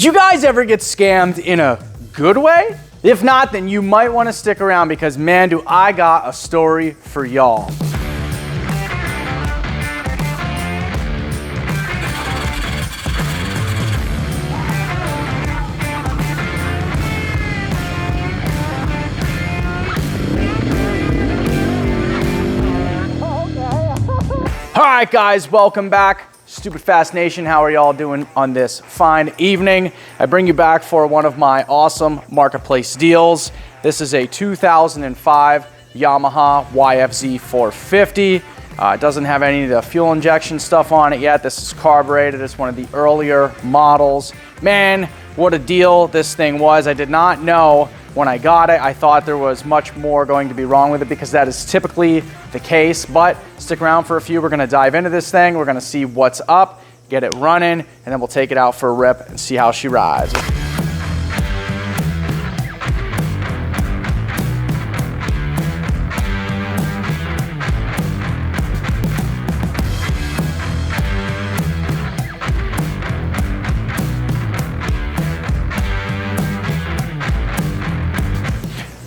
you guys ever get scammed in a good way? If not, then you might want to stick around because man, do I got a story for y'all. All right, guys, welcome back. Stupid Fast Nation, how are y'all doing on this fine evening? I bring you back for one of my awesome marketplace deals. This is a 2005 Yamaha yfz450. It doesn't have any of the fuel injection stuff on it yet. This is carbureted. It's one of the earlier models. Man, what a deal this thing was. I did not know when I got it. I thought there was much more going to be wrong with it because that is typically the case, but stick around for a few. We're gonna dive into this thing. We're gonna see what's up, get it running, and then we'll take it out for a rip and see how she rides.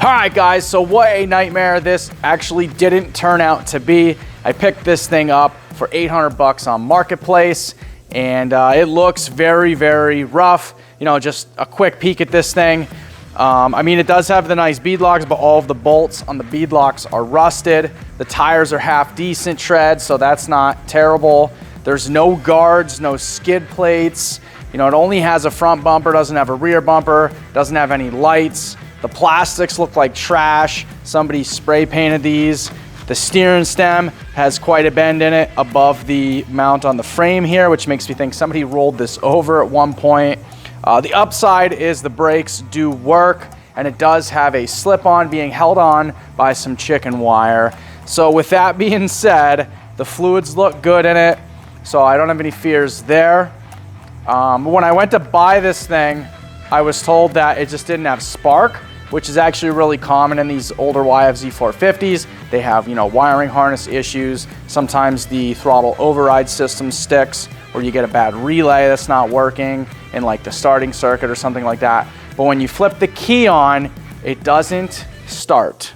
All right, guys, so what a nightmare this actually didn't turn out to be. I picked this thing up for 800 bucks on Marketplace, and it looks very, very rough. You know, just a quick peek at this thing. I mean, it does have the nice bead locks, but all of the bolts on the bead locks are rusted. The tires are half decent tread, so that's not terrible. There's no guards, no skid plates. You know, it only has a front bumper, doesn't have a rear bumper, doesn't have any lights. The plastics look like trash. Somebody spray painted these. The steering stem has quite a bend in it above the mount on the frame here, which makes me think somebody rolled this over at one point. The upside is the brakes do work, and it does have a slip-on being held on by some chicken wire. So with that being said, the fluids look good in it, so I don't have any fears there. When I went to buy this thing, I was told that it just didn't have spark, which is actually really common in these older yfz450s. They have, you know, wiring harness issues. Sometimes the throttle override system sticks, or you get a bad relay that's not working in like the starting circuit or something like that. But when you flip the key on, it doesn't start.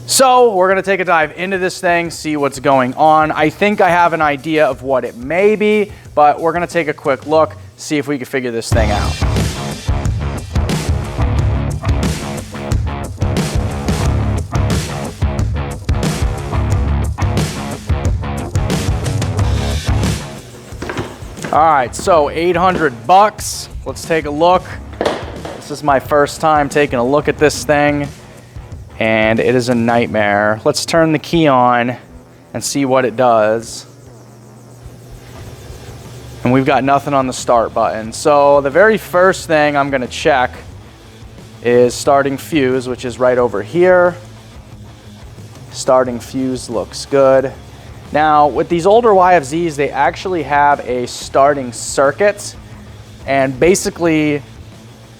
So we're gonna take a dive into this thing, see what's going on. I think I have an idea of what it may be, but we're gonna take a quick look, see if we can figure this thing out. All right, so 800 bucks. Let's take a look. This is my first time taking a look at this thing, and it is a nightmare. Let's turn the key on and see what it does. And we've got nothing on the start button. So the very first thing I'm gonna check is starting fuse, which is right over here. Starting fuse looks good. Now, with these older YFZs, they actually have a starting circuit, and basically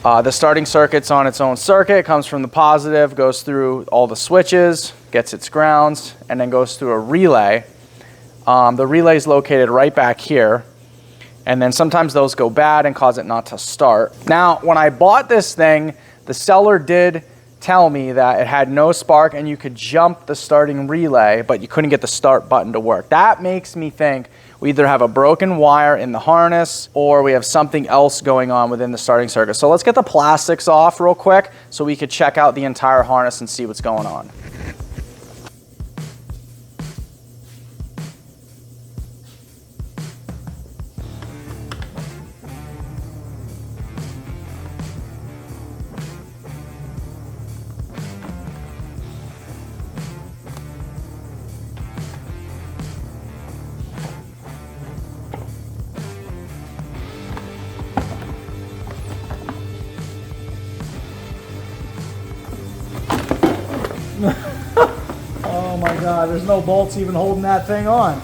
the starting circuit's on its own circuit. It comes from the positive, goes through all the switches, gets its grounds, and then goes through a relay. The relay is located right back here, and then sometimes those go bad and cause it not to start. Now, when I bought this thing, the seller did tell me that it had no spark and you could jump the starting relay, but you couldn't get the start button to work. That makes me think we either have a broken wire in the harness or we have something else going on within the starting circuit. So let's get the plastics off real quick so we could check out the entire harness and see what's going on. Oh my God, there's no bolts even holding that thing on.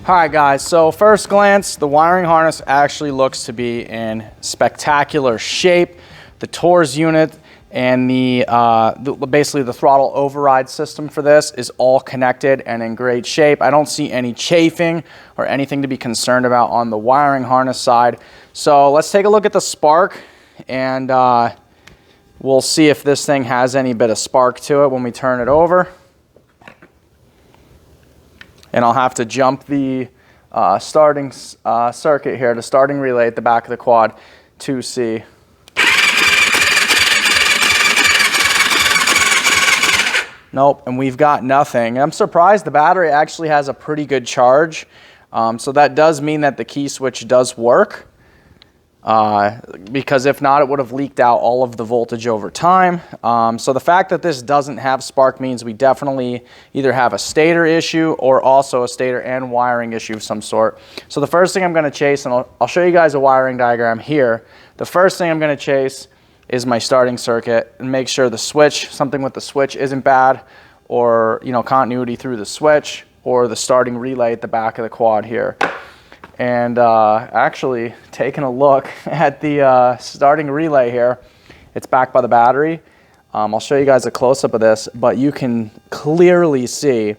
All right, guys, so first glance, the wiring harness actually looks to be in spectacular shape. The TORS unit and basically the throttle override system for this is all connected and in great shape. I don't see any chafing or anything to be concerned about on the wiring harness side. So let's take a look at the spark, and we'll see if this thing has any bit of spark to it when we turn it over. And I'll have to jump the starting circuit here, the starting relay at the back of the quad to see. Nope, and we've got nothing. I'm surprised the battery actually has a pretty good charge. So that does mean that the key switch does work. Because if not, it would have leaked out all of the voltage over time. So the fact that this doesn't have spark means we definitely either have a stator issue or also a stator and wiring issue of some sort. So the first thing I'm going to chase, and I'll show you guys a wiring diagram here. The first thing I'm going to chase is my starting circuit and make sure the switch, something with the switch isn't bad, or continuity through the switch, or the starting relay at the back of the quad here. And actually taking a look at the starting relay here, it's backed by the battery. I'll show you guys a close-up of this, but you can clearly see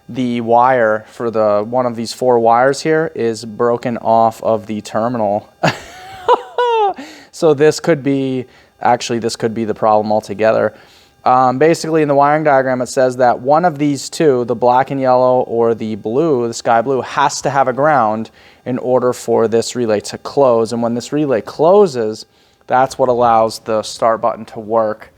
the wire for one of these 4 wires here is broken off of the terminal. So this could be the problem altogether. Basically in the wiring diagram it says that one of these two, the black and yellow or the blue, the sky blue, has to have a ground in order for this relay to close. And when this relay closes, that's what allows the start button to work.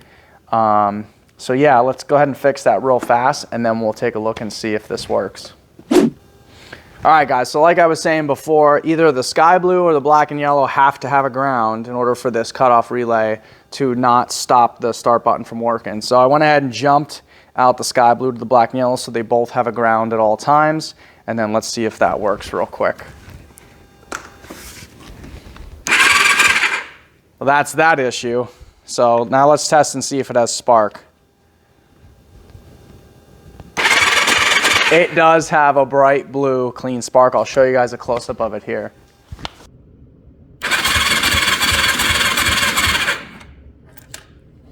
So yeah, let's go ahead and fix that real fast, and then we'll take a look and see if this works. All right, guys, so like I was saying before, either the sky blue or the black and yellow have to have a ground in order for this cutoff relay to not stop the start button from working. So I went ahead and jumped out the sky blue to the black and yellow so they both have a ground at all times. And then let's see if that works real quick. Well, that's that issue. So now let's test and see if it has spark. It does have a bright blue clean spark. I'll show you guys a close-up of it here.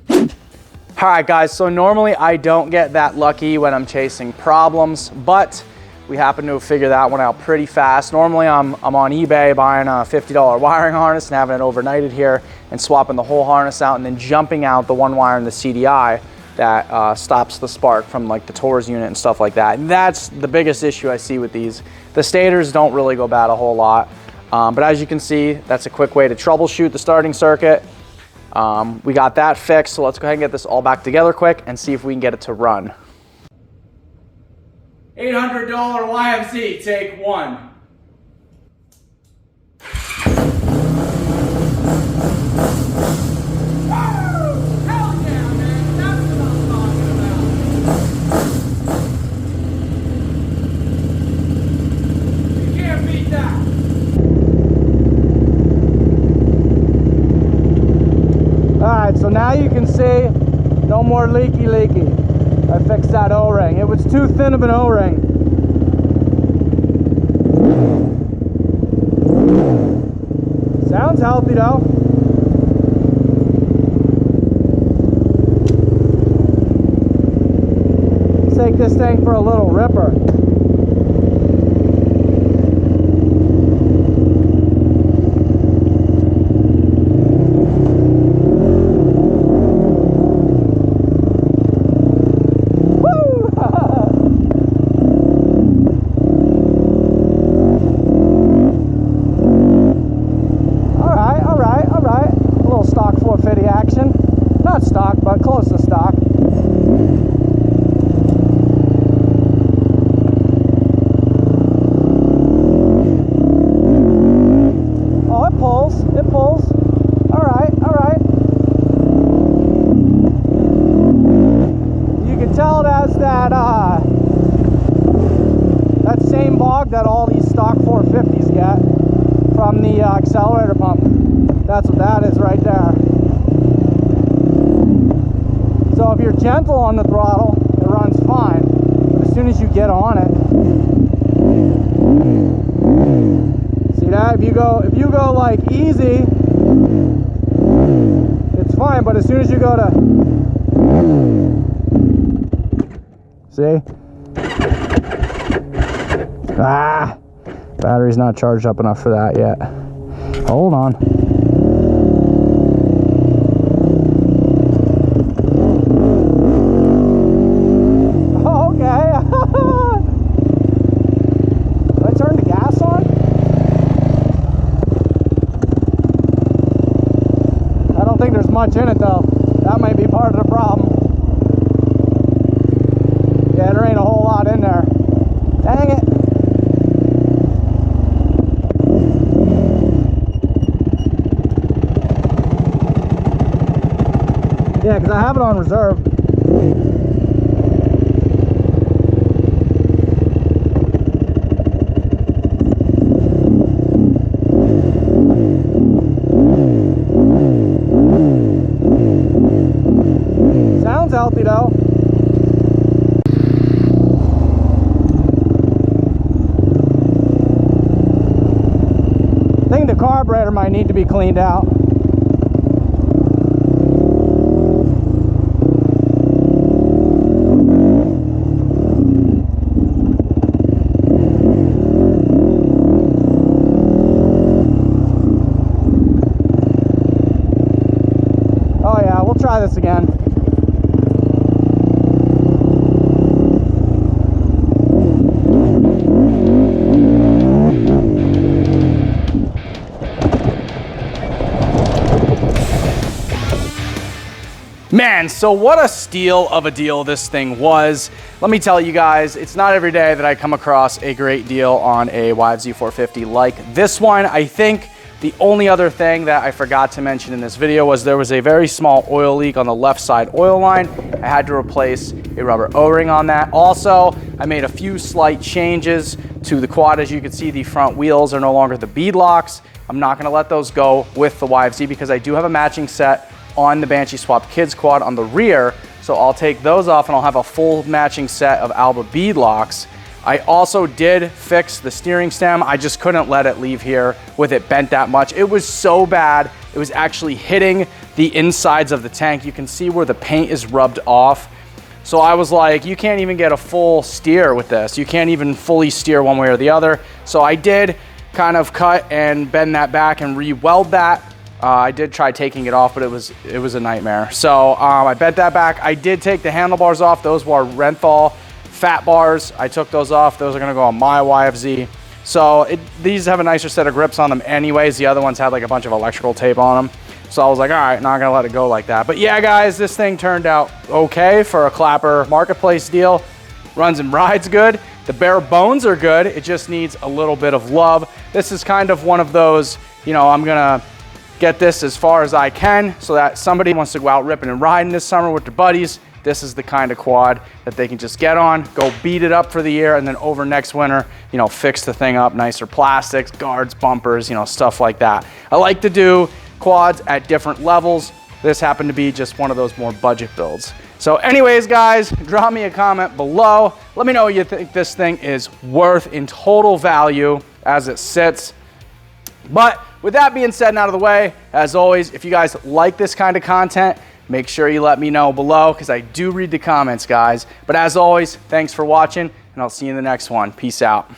All right, guys, so normally I don't get that lucky when I'm chasing problems, but we happen to have figured that one out pretty fast. Normally I'm on eBay buying a $50 wiring harness and having it overnighted here and swapping the whole harness out and then jumping out the one wire in the CDI that stops the spark from like the TORS unit and stuff like that. And that's the biggest issue I see with these. The stators don't really go bad a whole lot, but as you can see, that's a quick way to troubleshoot the starting circuit. We got that fixed, so let's go ahead and get this all back together quick and see if we can get it to run. $800 YFZ, take 1. So now you can see no more leaky. I fixed that O-ring. It was too thin of an O-ring. Sounds healthy though. Let's take this thing for a little ripper. Not stock, but close to stock. Oh, it pulls. It pulls. All right, all right. You can tell it has that same bog that all these stock 450s get from the accelerator pump. That's what that is right there. So if you're gentle on the throttle, it runs fine. But as soon as you get on it, See that? If you go like easy, it's fine, but as soon as you go to, see? Ah, battery's not charged up enough for that yet. Hold on. Okay. Did I turn the gas on? I don't think there's much in it though. That might be part of the problem. Yeah, there ain't a whole lot in there. Dang it. Yeah, because I have it on reserve. Sounds healthy though. I think the carburetor might need to be cleaned out. Oh yeah, we'll try this again. Man, so what a steal of a deal this thing was. Let me tell you guys, it's not every day that I come across a great deal on a yfz450 like this one. I think the only other thing that I forgot to mention in this video was there was a very small oil leak on the left side oil line. I had to replace a rubber O-ring on that. Also, I made a few slight changes to the quad. As you can see, the front wheels are no longer the bead locks. I'm not gonna let those go with the YFZ because I do have a matching set on the Banshee Swap Kids quad on the rear. So I'll take those off and I'll have a full matching set of Alba bead locks. I also did fix the steering stem. I just couldn't let it leave here with it bent that much. It was so bad. It was actually hitting the insides of the tank. You can see where the paint is rubbed off. So I was like, you can't even get a full steer with this. You can't even fully steer one way or the other. So I did kind of cut and bend that back and re-weld that. I did try taking it off, but it was a nightmare. So I bent that back. I did take the handlebars off. Those were Renthal fat bars. I took those off. Those are gonna go on my YFZ. So these have a nicer set of grips on them anyways. The other ones had like a bunch of electrical tape on them. So I was like, all right, not gonna let it go like that. But yeah, guys, this thing turned out okay for a Clapper marketplace deal. Runs and rides good. The bare bones are good. It just needs a little bit of love. This is kind of one of those, you know, I'm gonna get this as far as I can so that somebody wants to go out ripping and riding this summer with their buddies. This is the kind of quad that they can just get on, go beat it up for the year, and then over next winter, you know, fix the thing up, nicer plastics, guards, bumpers, you know, stuff like that. I like to do quads at different levels. This happened to be just one of those more budget builds. So anyways, guys, drop me a comment below. Let me know what you think this thing is worth in total value as it sits. But with that being said and out of the way, as always, if you guys like this kind of content, make sure you let me know below because I do read the comments, guys. But as always, thanks for watching, and I'll see you in the next one. Peace out.